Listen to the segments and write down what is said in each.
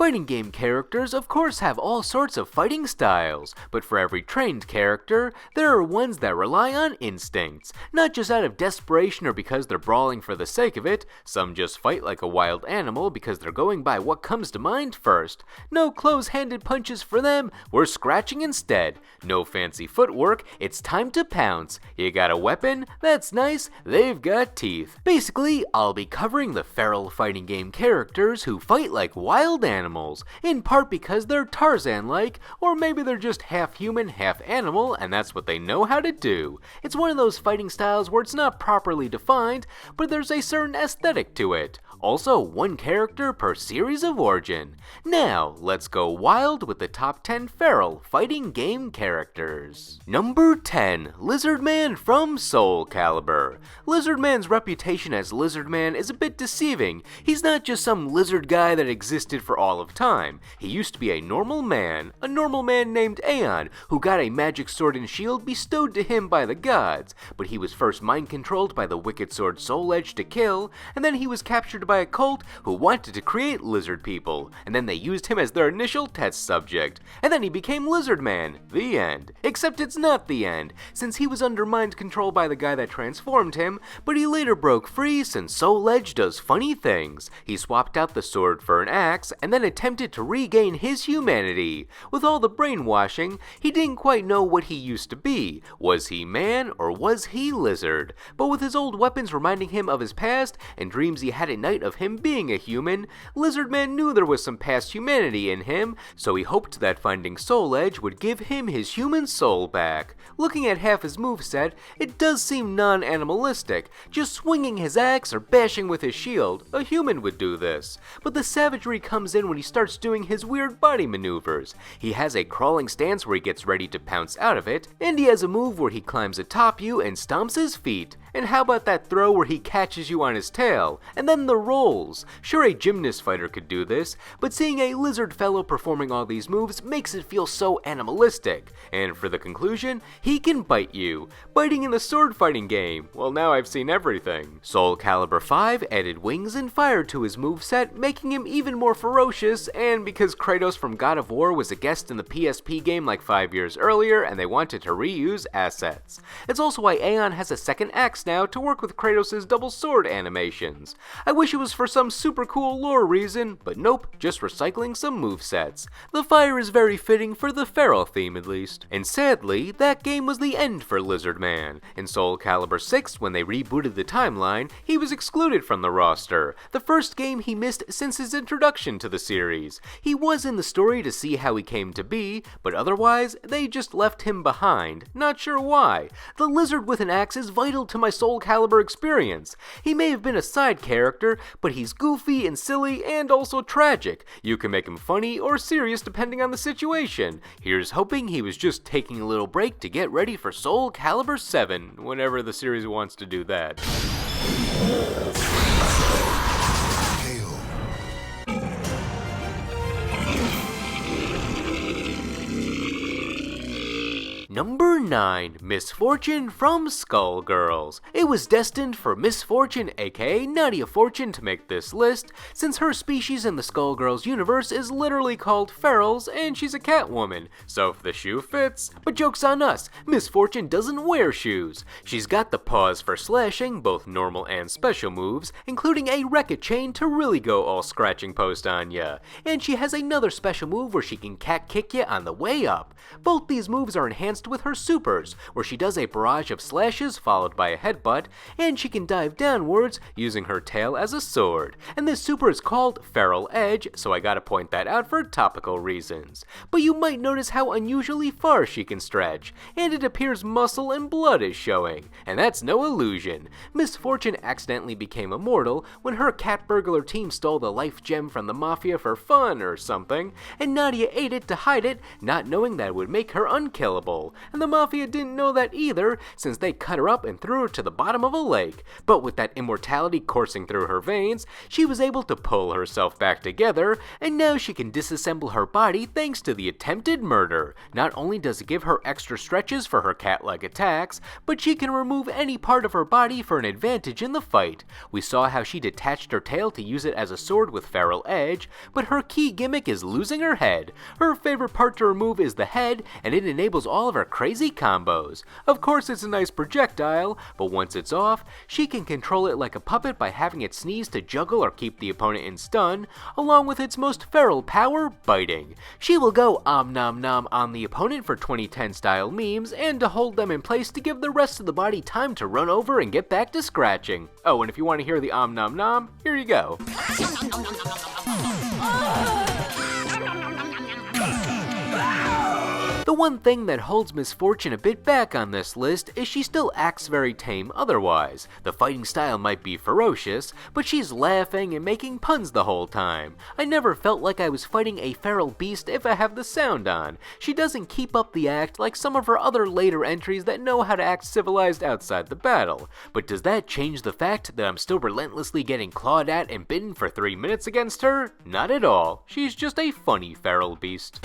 Fighting game characters of course have all sorts of fighting styles, but for every trained character, there are ones that rely on instincts, not just out of desperation or because they're brawling for the sake of it. Some just fight like a wild animal because they're going by what comes to mind first. No close-handed punches for them, we're scratching instead. No fancy footwork, it's time to pounce. You got a weapon? That's nice, they've got teeth. Basically, I'll be covering the feral fighting game characters who fight like wild animals, in part because they're Tarzan-like, or maybe they're just half human, half animal, and that's what they know how to do. It's one of those fighting styles where it's not properly defined, but there's a certain aesthetic to it. Also, one character per series of origin. Now, let's go wild with the top 10 feral fighting game characters. Number 10, Lizard Man from Soul Calibur. Lizard Man's reputation as Lizard Man is a bit deceiving. He's not just some lizard guy that existed for all of time. He used to be a normal man named Aeon, who got a magic sword and shield bestowed to him by the gods, but he was first mind-controlled by the wicked sword Soul Edge to kill, and then he was captured by a cult who wanted to create lizard people, and then they used him as their initial test subject, and then he became Lizard Man. The end. Except it's not the end, since he was under mind control by the guy that transformed him, but he later broke free since Soul Edge does funny things. He swapped out the sword for an axe, and then attempted to regain his humanity. With all the brainwashing, he didn't quite know what he used to be. Was he man, or was he lizard? But with his old weapons reminding him of his past, and dreams he had at night of him being a human, Lizard Man knew there was some past humanity in him, so he hoped that finding Soul Edge would give him his human soul back. Looking at half his moveset, it does seem non-animalistic, just swinging his axe or bashing with his shield. A human would do this. But the savagery comes in when he starts doing his weird body maneuvers. He has a crawling stance where he gets ready to pounce out of it, and he has a move where he climbs atop you and stomps his feet. And how about that throw where he catches you on his tail? And then the rolls. Sure, a gymnast fighter could do this, but seeing a lizard fellow performing all these moves makes it feel so animalistic. And for the conclusion, he can bite you. Biting in the sword fighting game. Well, now I've seen everything. Soul Calibur 5 added wings and fire to his moveset, making him even more ferocious, and because Kratos from God of War was a guest in the PSP game like 5 years earlier and they wanted to reuse assets. It's also why Aeon has a second axe now to work with Kratos' double sword animations. I wish it was for some super cool lore reason, but nope, just recycling some movesets. The fire is very fitting for the feral theme at least. And sadly, that game was the end for Lizard Man. In Soul Calibur 6, when they rebooted the timeline, he was excluded from the roster, the first game he missed since his introduction to the series. He was in the story to see how he came to be, but otherwise, they just left him behind. Not sure why. The lizard with an axe is vital to my Soul Calibur experience. He may have been a side character, but he's goofy and silly and also tragic. You can make him funny or serious depending on the situation. Here's hoping he was just taking a little break to get ready for Soul Calibur 7, whenever the series wants to do that. Number 9, Misfortune from Skullgirls. It was destined for Misfortune, aka Nadia Fortune, to make this list, since her species in the Skullgirls universe is literally called ferals, and she's a Catwoman, so if the shoe fits. But joke's on us, Misfortune doesn't wear shoes. She's got the paws for slashing, both normal and special moves, including a Wreck-It chain to really go all scratching post on ya. And she has another special move where she can cat kick ya on the way up. Both these moves are enhanced with her supers, where she does a barrage of slashes followed by a headbutt, and she can dive downwards using her tail as a sword. And this super is called Feral Edge, so I gotta point that out for topical reasons. But you might notice how unusually far she can stretch, and it appears muscle and blood is showing, and that's no illusion. Misfortune accidentally became immortal when her cat burglar team stole the life gem from the mafia for fun or something, and Nadia ate it to hide it, not knowing that it would make her unkillable. feral, and the Mafia didn't know that either since they cut her up and threw her to the bottom of a lake. But with that immortality coursing through her veins, she was able to pull herself back together, and now she can disassemble her body thanks to the attempted murder. Not only does it give her extra stretches for her cat-like attacks, but she can remove any part of her body for an advantage in the fight. We saw how she detached her tail to use it as a sword with feral edge, but her key gimmick is losing her head. Her favorite part to remove is the head, and it enables all of her crazy combos. Of course it's a nice projectile, but once it's off, she can control it like a puppet by having it sneeze to juggle or keep the opponent in stun, along with its most feral power, biting. She will go om nom nom on the opponent for 2010 style memes, and to hold them in place to give the rest of the body time to run over and get back to scratching. Oh, and if you want to hear the om nom nom, here you go. The one thing that holds Miss Fortune a bit back on this list is she still acts very tame otherwise. The fighting style might be ferocious, but she's laughing and making puns the whole time. I never felt like I was fighting a feral beast if I have the sound on. She doesn't keep up the act like some of her other later entries that know how to act civilized outside the battle. But does that change the fact that I'm still relentlessly getting clawed at and bitten for 3 minutes against her? Not at all. She's just a funny feral beast.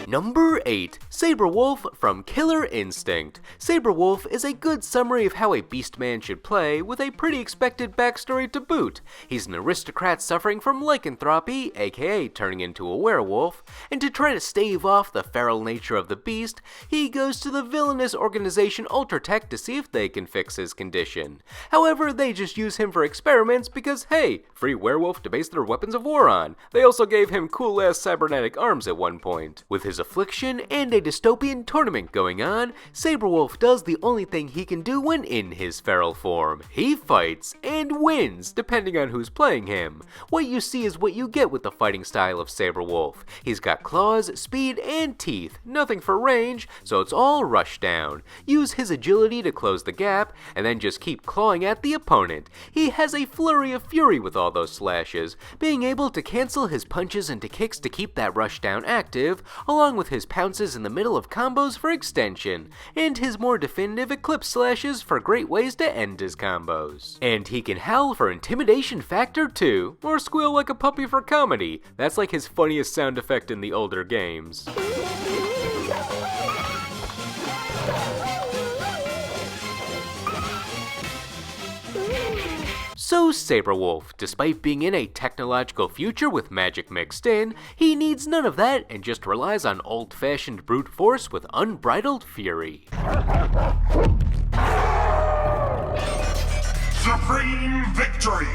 Number 8. Sabrewolf from Killer Instinct. Sabrewolf is a good summary of how a beastman should play, with a pretty expected backstory to boot. He's an aristocrat suffering from lycanthropy, aka turning into a werewolf, and to try to stave off the feral nature of the beast, he goes to the villainous organization Ultratech to see if they can fix his condition. However, they just use him for experiments because, hey, free werewolf to base their weapons of war on. They also gave him cool-ass cybernetic arms at one point. With his affliction and a dystopian tournament going on, Sabrewolf does the only thing he can do when in his feral form. He fights and wins, depending on who's playing him. What you see is what you get with the fighting style of Sabrewolf. He's got claws, speed, and teeth, nothing for range, so it's all rush down. Use his agility to close the gap, and then just keep clawing at the opponent. He has a flurry of fury with all those slashes, being able to cancel his punches into kicks to keep that rush down active, along with his pounces in the middle of combos for extension, and his more definitive eclipse slashes for great ways to end his combos. And he can howl for intimidation factor too, or squeal like a puppy for comedy. That's like his funniest sound effect in the older games. So Sabrewolf, despite being in a technological future with magic mixed in, he needs none of that and just relies on old-fashioned brute force with unbridled fury. Supreme victory!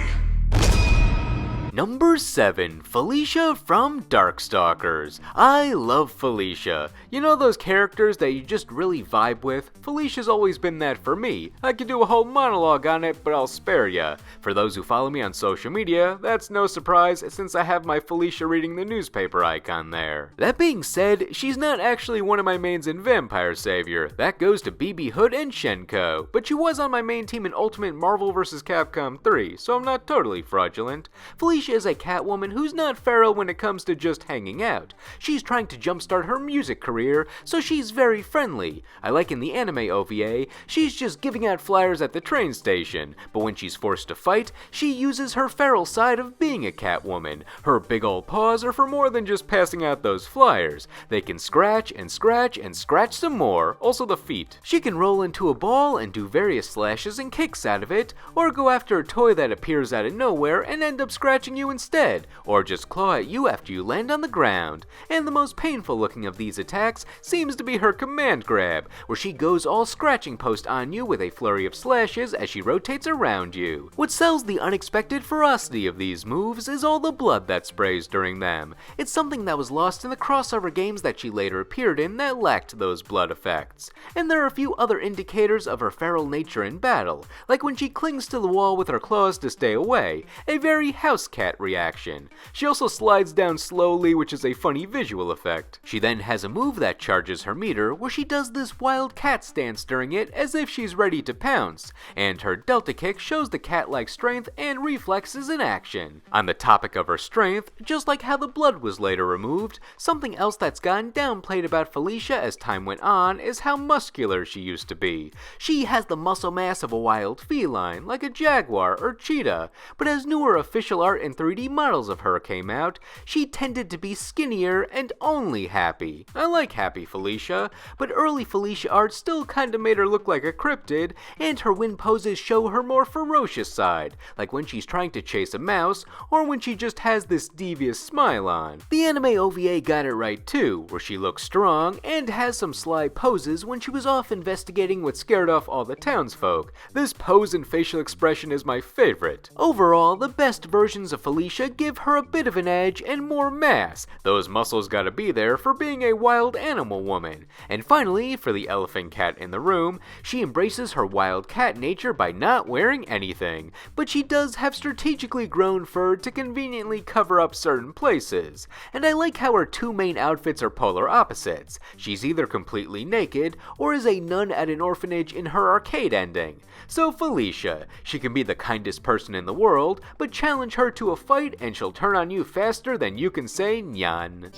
Number 7. Felicia from Darkstalkers. I love Felicia. You know those characters that you just really vibe with? Felicia's always been that for me. I could do a whole monologue on it, but I'll spare ya. For those who follow me on social media, that's no surprise since I have my Felicia reading the newspaper icon there. That being said, she's not actually one of my mains in Vampire Savior. That goes to BB Hood and Shenko, but she was on my main team in Ultimate Marvel vs. Capcom 3, so I'm not totally fraudulent. Felicia is a Catwoman who's not feral when it comes to just hanging out. She's trying to jumpstart her music career, so she's very friendly. I like in the anime OVA, she's just giving out flyers at the train station, but when she's forced to fight, she uses her feral side of being a Catwoman. Her big ol' paws are for more than just passing out those flyers. They can scratch and scratch and scratch some more, also the feet. She can roll into a ball and do various slashes and kicks out of it, or go after a toy that appears out of nowhere and end up scratching you instead, or just claw at you after you land on the ground. And the most painful looking of these attacks seems to be her command grab, where she goes all scratching post on you with a flurry of slashes as she rotates around you. What sells the unexpected ferocity of these moves is all the blood that sprays during them. It's something that was lost in the crossover games that she later appeared in that lacked those blood effects. And there are a few other indicators of her feral nature in battle, like when she clings to the wall with her claws to stay away, a very house cat cat reaction. She also slides down slowly, which is a funny visual effect. She then has a move that charges her meter, where she does this wild cat stance during it as if she's ready to pounce, and her delta kick shows the cat-like strength and reflexes in action. On the topic of her strength, just like how the blood was later removed, something else that's gotten downplayed about Felicia as time went on is how muscular she used to be. She has the muscle mass of a wild feline, like a jaguar or cheetah, but as newer official art and 3D models of her came out, she tended to be skinnier and only happy. I like happy Felicia, but early Felicia art still kinda made her look like a cryptid, and her wind poses show her more ferocious side, like when she's trying to chase a mouse, or when she just has this devious smile on. The anime OVA got it right too, where she looks strong and has some sly poses when she was off investigating what scared off all the townsfolk. This pose and facial expression is my favorite. Overall, the best versions of Felicia give her a bit of an edge and more mass. Those muscles gotta be there for being a wild animal woman. And finally, for the elephant cat in the room, she embraces her wild cat nature by not wearing anything, but she does have strategically grown fur to conveniently cover up certain places. And I like how her two main outfits are polar opposites. She's either completely naked, or is a nun at an orphanage in her arcade ending. So Felicia, she can be the kindest person in the world, but challenge her to a fight and she'll turn on you faster than you can say nyan.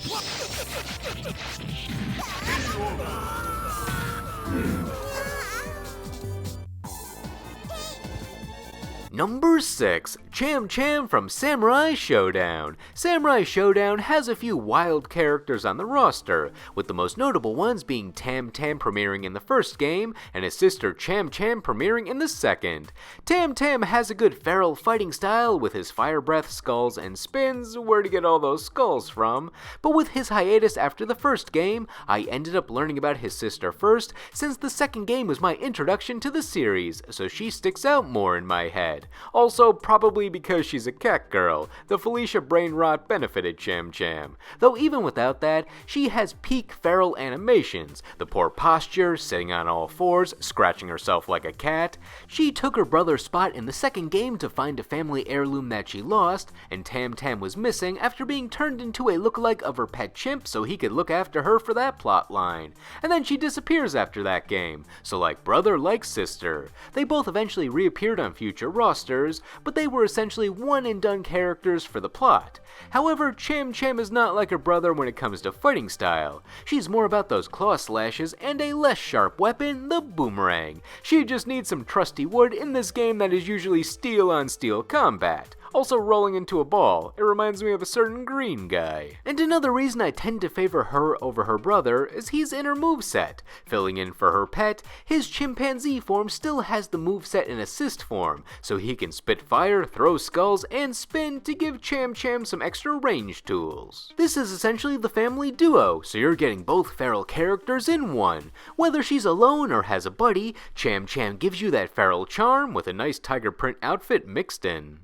Number 6. Cham Cham from Samurai Shodown. Samurai Shodown has a few wild characters on the roster, with the most notable ones being Tam Tam premiering in the first game, and his sister Cham Cham premiering in the second. Tam Tam has a good feral fighting style with his fire breath, skulls, and spins, where to get all those skulls from, but with his hiatus after the first game, I ended up learning about his sister first, since the second game was my introduction to the series, so she sticks out more in my head. Also, probably because she's a cat girl, the Felicia brain rot benefited Cham Cham. Though even without that, she has peak feral animations, the poor posture, sitting on all fours, scratching herself like a cat. She took her brother's spot in the second game to find a family heirloom that she lost, and Tam Tam was missing after being turned into a lookalike of her pet chimp so he could look after her for that plot line. And then she disappears after that game, so like brother, like sister. They both eventually reappeared on future rosters, but they were essentially one-and-done characters for the plot. However, Cham Cham is not like her brother when it comes to fighting style. She's more about those claw slashes and a less sharp weapon, the boomerang. She just needs some trusty wood in this game that is usually steel-on-steel combat. Also rolling into a ball, it reminds me of a certain green guy. And another reason I tend to favor her over her brother is he's in her moveset. Filling in for her pet, his chimpanzee form still has the moveset in assist form, so he can spit fire, throw skulls, and spin to give Cham Cham some extra range tools. This is essentially the family duo, so you're getting both feral characters in one. Whether she's alone or has a buddy, Cham Cham gives you that feral charm with a nice tiger print outfit mixed in.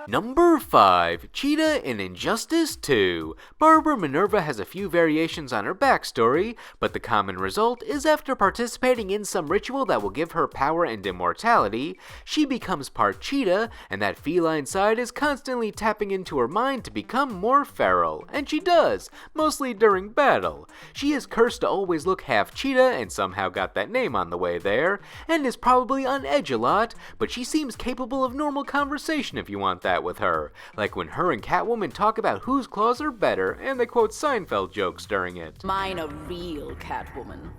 Number 5. Cheetah in Injustice 2. Barbara Minerva has a few variations on her backstory, but the common result is after participating in some ritual that will give her power and immortality, she becomes part cheetah, and that feline side is constantly tapping into her mind to become more feral, and she does, mostly during battle. She is cursed to always look half cheetah and somehow got that name on the way there, and is probably on edge a lot, but she seems capable of normal conversation if you want that with her, like when her and Catwoman talk about whose claws are better, and they quote Seinfeld jokes during it. Mine are real, Catwoman.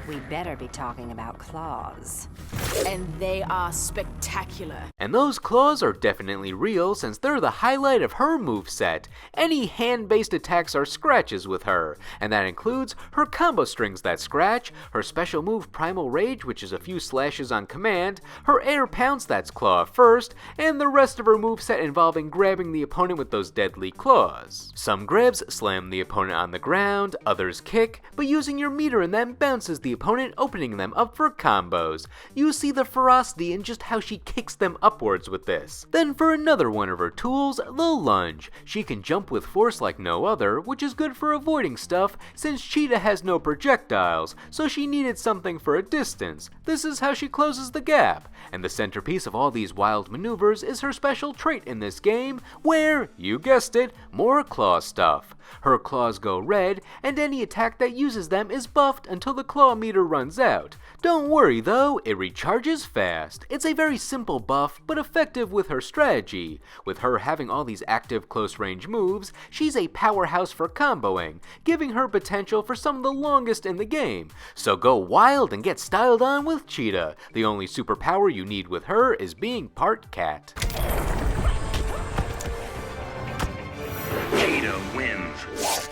We better be talking about claws. And they are spectacular. And those claws are definitely real since they're the highlight of her moveset. Any hand-based attacks are scratches with her, and that includes her combo strings that scratch, her special move Primal Rage, which is a few slashes on command, her air pounce that's claw first, and the rest of her moveset involving grabbing the opponent with those deadly claws. Some grabs slam the opponent on the ground, others kick, but using your meter and then bounces the opponent, opening them up for combos. You see the ferocity in just how she kicks them upwards with this. Then for another one of her tools, the lunge. She can jump with force like no other, which is good for avoiding stuff since Cheetah has no projectiles, so she needed something for a distance. This is how she closes the gap. And the centerpiece of all these wild maneuvers is her special trait in this game, where, you guessed it, more claw stuff. Her claws go red, and any attack that uses them is buffed until the claw meter runs out. Don't worry though, it recharges fast. It's a very simple buff, but effective with her strategy. With her having all these active close range moves, she's a powerhouse for comboing, giving her potential for some of the longest in the game. So go wild and get styled on with Cheetah. The only superpower you need with her is being part cat. Cheetah wins.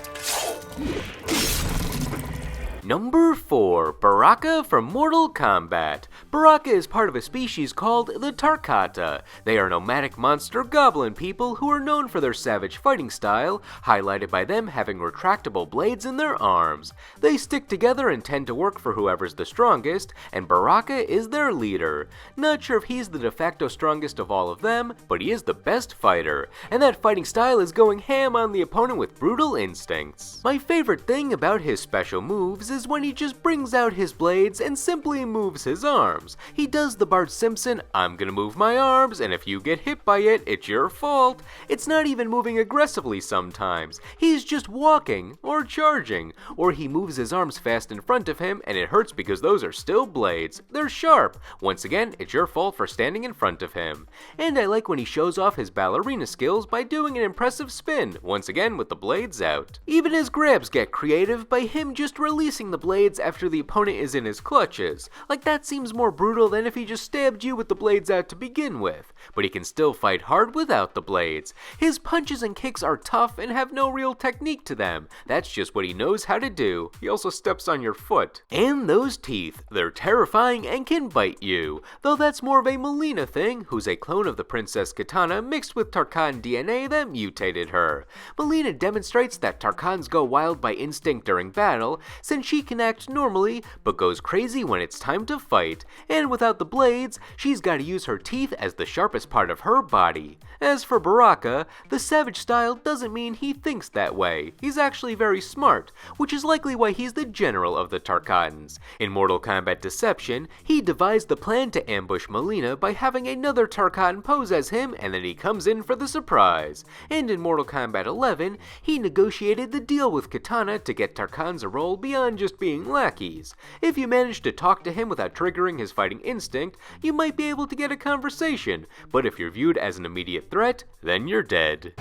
Number 4. Baraka from Mortal Kombat. Baraka is part of a species called the Tarkata. They are nomadic monster goblin people who are known for their savage fighting style, highlighted by them having retractable blades in their arms. They stick together and tend to work for whoever's the strongest, and Baraka is their leader. Not sure if he's the de facto strongest of all of them, but he is the best fighter, and that fighting style is going ham on the opponent with brutal instincts. My favorite thing about his special moves is when he just brings out his blades and simply moves his arms. He does the Bart Simpson, I'm gonna move my arms, and if you get hit by it, it's your fault. It's not even moving aggressively sometimes. He's just walking, or charging, or he moves his arms fast in front of him, and it hurts because those are still blades. They're sharp. Once again, it's your fault for standing in front of him. And I like when he shows off his ballerina skills by doing an impressive spin, once again with the blades out. Even his grabs get creative by him just releasing the blades after the opponent is in his clutches. Like that seems more brutal than if he just stabbed you with the blades out to begin with. But he can still fight hard without the blades. His punches and kicks are tough and have no real technique to them. That's just what he knows how to do. He also steps on your foot. And those teeth, they're terrifying and can bite you. Though that's more of a Melina thing, who's a clone of the Princess Kitana mixed with Tarkan DNA that mutated her. Melina demonstrates that Tarkans go wild by instinct during battle, since she can act normally, but goes crazy when it's time to fight. And without the blades, she's gotta use her teeth as the sharpest part of her body. As for Baraka, the savage style doesn't mean he thinks that way. He's actually very smart, which is likely why he's the general of the Tarkatans. In Mortal Kombat Deception, he devised the plan to ambush Melina by having another Tarkatan pose as him, and then he comes in for the surprise. And in Mortal Kombat 11, he negotiated the deal with Kitana to get Tarkans a role beyond just being lackeys. If you manage to talk to him without triggering his fighting instinct, you might be able to get a conversation, but if you're viewed as an immediate threat, then you're dead.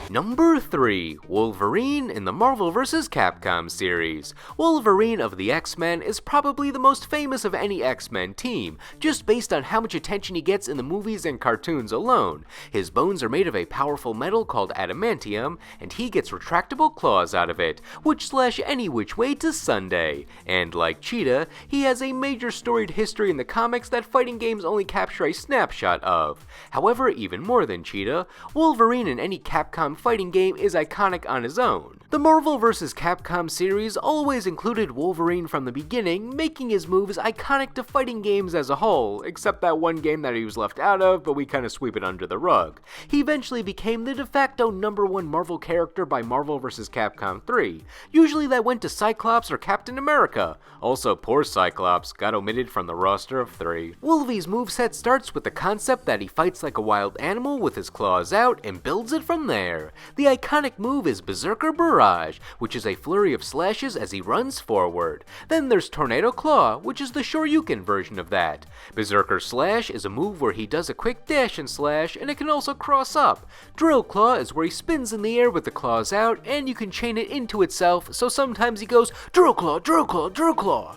Number 3. Wolverine in the Marvel vs. Capcom series. Wolverine of the X-Men is probably the most famous of any X-Men team, just based on how much attention he gets in the movies and cartoons alone. His bones are made of a powerful metal called adamantium, and he gets retractable claws out of it, which slash any which way to Sunday. And like Cheetah, he has a major storied history in the comics that fighting games only capture a snapshot of. However, even more than Cheetah, Wolverine in any Capcom fighting game is iconic on his own. The Marvel vs. Capcom series always included Wolverine from the beginning, making his moves iconic to fighting games as a whole, except that one game that he was left out of, but we kinda sweep it under the rug. He eventually became the de facto #1 Marvel character by Marvel vs. Capcom 3. Usually that went to Cyclops or Captain America. Also, poor Cyclops got omitted from the roster of 3. Wolvie's moveset starts with the concept that he fights like a wild animal with his claws out and builds it from there. The iconic move is Berserker Barrage, which is a flurry of slashes as he runs forward. Then there's Tornado Claw, which is the Shoryuken version of that. Berserker Slash is a move where he does a quick dash and slash, and it can also cross up. Drill Claw is where he spins in the air with the claws out, and you can chain it into itself, so sometimes he goes Drill Claw, Drill Claw, Drill Claw.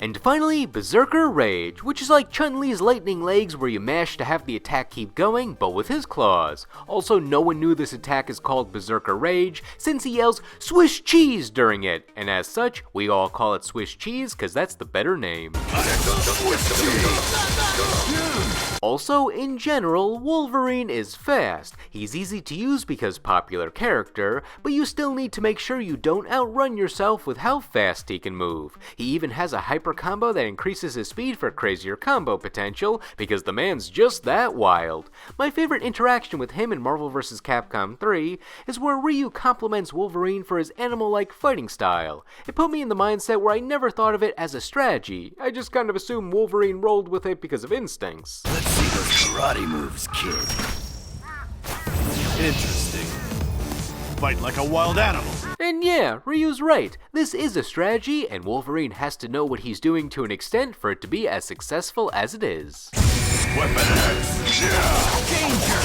And finally, Berserker Rage, which is like Chun-Li's lightning legs where you mash to have the attack keep going, but with his claws. Also, no one knew this attack is called Berserker Rage, since he yells Swiss cheese during it, and as such, we all call it Swiss cheese because that's the better name. Also, in general, Wolverine is fast. He's easy to use because popular character, but you still need to make sure you don't outrun yourself with how fast he can move. He even has a hyper combo that increases his speed for crazier combo potential, because the man's just that wild. My favorite interaction with him in Marvel vs. Capcom 3 is where Ryu compliments Wolverine for his animal-like fighting style. It put me in the mindset where I never thought of it as a strategy. I just kind of assumed Wolverine rolled with it because of instincts. Let's see those karate moves, kid. Interesting. Fight like a wild animal. And yeah, Ryu's right. This is a strategy, and Wolverine has to know what he's doing to an extent for it to be as successful as it is. Weapon X. Danger!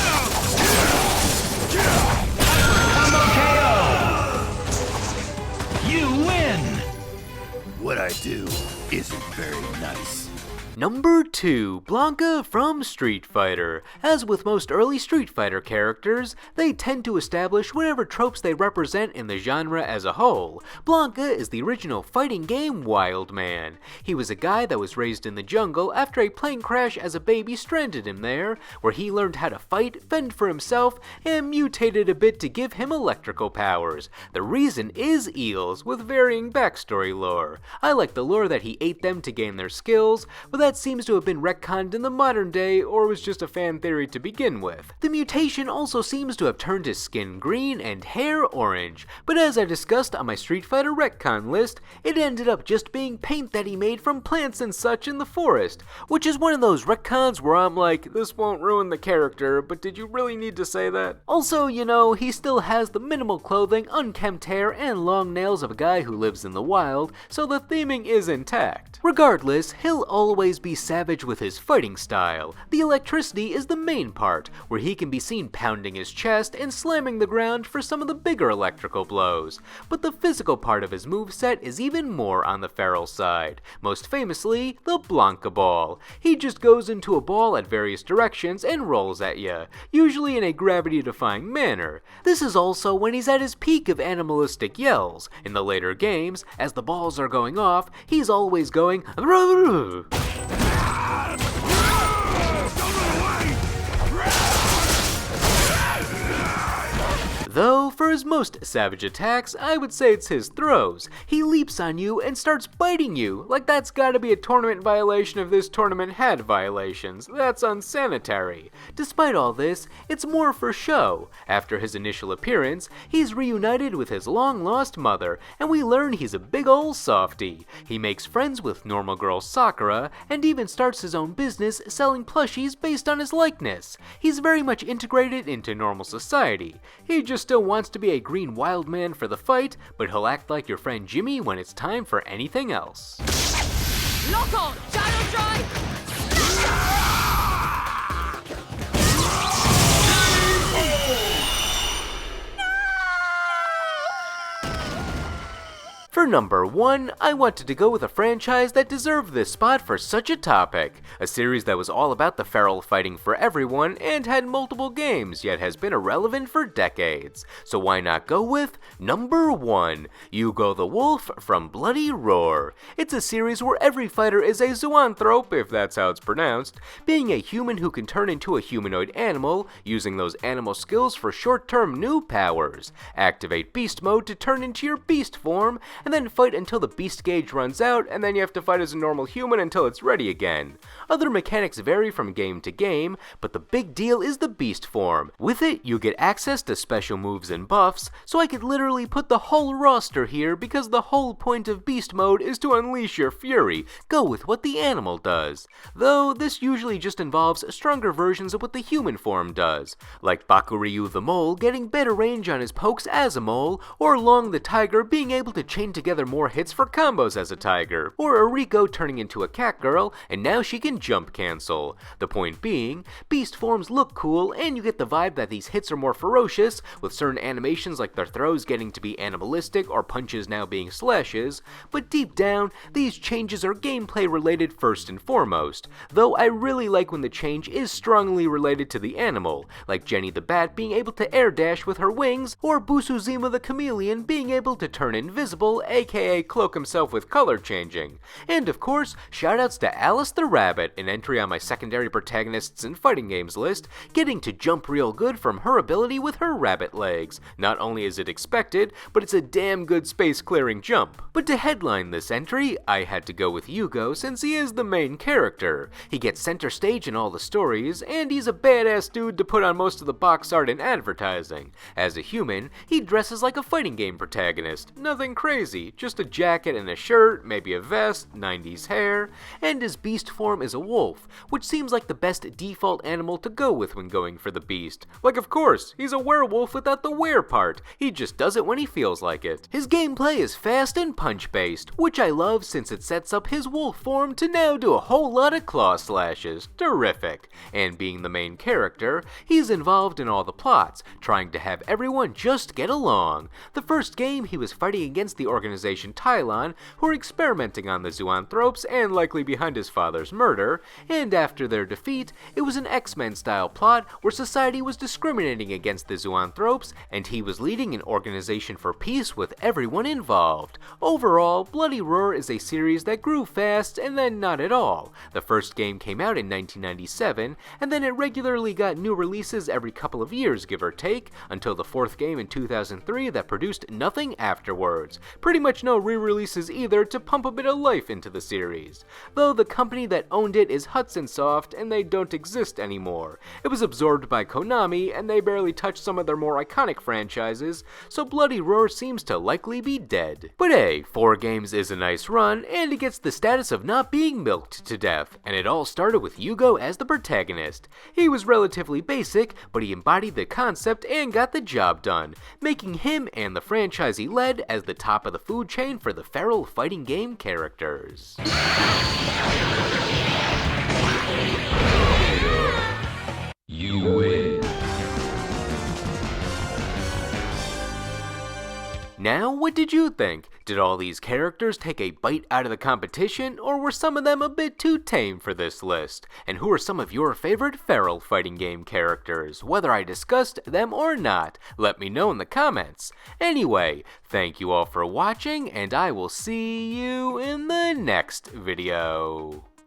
Combo KO! You win! What I do isn't very nice. Number 2, Blanka from Street Fighter. As with most early Street Fighter characters, they tend to establish whatever tropes they represent in the genre as a whole. Blanka is the original fighting game Wild Man. He was a guy that was raised in the jungle after a plane crash as a baby stranded him there, where he learned how to fight, fend for himself, and mutated a bit to give him electrical powers. The reason is eels, with varying backstory lore. I like the lore that he ate them to gain their skills, but that seems to have been retconned in the modern day, or was just a fan theory to begin with. The mutation also seems to have turned his skin green and hair orange, but as I discussed on my Street Fighter retcon list, it ended up just being paint that he made from plants and such in the forest, which is one of those retcons where I'm like, this won't ruin the character, but did you really need to say that? Also, you know, he still has the minimal clothing, unkempt hair, and long nails of a guy who lives in the wild, so the theming is intact. Regardless, he'll always be savage with his fighting style. The electricity is the main part, where he can be seen pounding his chest and slamming the ground for some of the bigger electrical blows. But the physical part of his moveset is even more on the feral side, most famously, the Blanka Ball. He just goes into a ball at various directions and rolls at ya, usually in a gravity-defying manner. This is also when he's at his peak of animalistic yells. In the later games, as the balls are going off, he's always going Though, for his most savage attacks, I would say it's his throws. He leaps on you and starts biting you, like that's gotta be a tournament violation if this tournament had violations. That's unsanitary. Despite all this, it's more for show. After his initial appearance, he's reunited with his long-lost mother, and we learn he's a big ol' softie. He makes friends with normal girl Sakura, and even starts his own business selling plushies based on his likeness. He's very much integrated into normal society. He just still wants to be a green wild man for the fight, but he'll act like your friend Jimmy when it's time for anything else. Lock on! Gyro drive! For number 1, I wanted to go with a franchise that deserved this spot for such a topic. A series that was all about the feral fighting for everyone and had multiple games, yet has been irrelevant for decades. So why not go with number 1, Hugo the Wolf from Bloody Roar. It's a series where every fighter is a zoanthrope, if that's how it's pronounced, being a human who can turn into a humanoid animal, using those animal skills for short-term new powers. Activate beast mode to turn into your beast form, and then fight until the beast gauge runs out, and then you have to fight as a normal human until it's ready again. Other mechanics vary from game to game, but the big deal is the beast form. With it, you get access to special moves and buffs, so I could literally put the whole roster here because the whole point of beast mode is to unleash your fury, go with what the animal does. Though, this usually just involves stronger versions of what the human form does, like Bakuryu the Mole getting better range on his pokes as a mole, or Long the Tiger being able to chain together more hits for combos as a tiger, or Ariko turning into a cat girl and now she can jump cancel. The point being, beast forms look cool and you get the vibe that these hits are more ferocious, with certain animations like their throws getting to be animalistic or punches now being slashes, but deep down, these changes are gameplay related first and foremost, though I really like when the change is strongly related to the animal, like Jenny the Bat being able to air dash with her wings, or Busuzima the Chameleon being able to turn invisible aka cloak himself with color changing. And of course, shoutouts to Alice the Rabbit, an entry on my secondary protagonists in fighting games list, getting to jump real good from her ability with her rabbit legs. Not only is it expected, but it's a damn good space clearing jump. But to headline this entry, I had to go with Yugo since he is the main character. He gets center stage in all the stories, and he's a badass dude to put on most of the box art and advertising. As a human, he dresses like a fighting game protagonist. Nothing crazy, just a jacket and a shirt, maybe a vest, 90s hair, and his beast form is a wolf, which seems like the best default animal to go with when going for the beast. Like, of course, he's a werewolf without the were part. He just does it when he feels like it. His gameplay is fast and punch-based, which I love since it sets up his wolf form to now do a whole lot of claw slashes. Terrific. And being the main character, he's involved in all the plots, trying to have everyone just get along. The first game, he was fighting against the organization Tylon, who are experimenting on the zoanthropes and likely behind his father's murder, and after their defeat, it was an X-Men style plot where society was discriminating against the zoanthropes, and he was leading an organization for peace with everyone involved. Overall, Bloody Roar is a series that grew fast and then not at all. The first game came out in 1997, and then it regularly got new releases every couple of years, give or take, until the fourth game in 2003 that produced nothing afterwards. Pretty much no re-releases either to pump a bit of life into the series. Though the company that owned it is Hudson Soft, and they don't exist anymore. It was absorbed by Konami, and they barely touched some of their more iconic franchises, so Bloody Roar seems to likely be dead. But hey, 4 games is a nice run, and it gets the status of not being milked to death, and it all started with Yugo as the protagonist. He was relatively basic, but he embodied the concept and got the job done, making him and the franchise he led as the top of the food chain for the feral fighting game characters. You win. Now, what did you think? Did all these characters take a bite out of the competition, or were some of them a bit too tame for this list? And who are some of your favorite feral fighting game characters? Whether I discussed them or not, let me know in the comments. Anyway, thank you all for watching, and I will see you in the next video.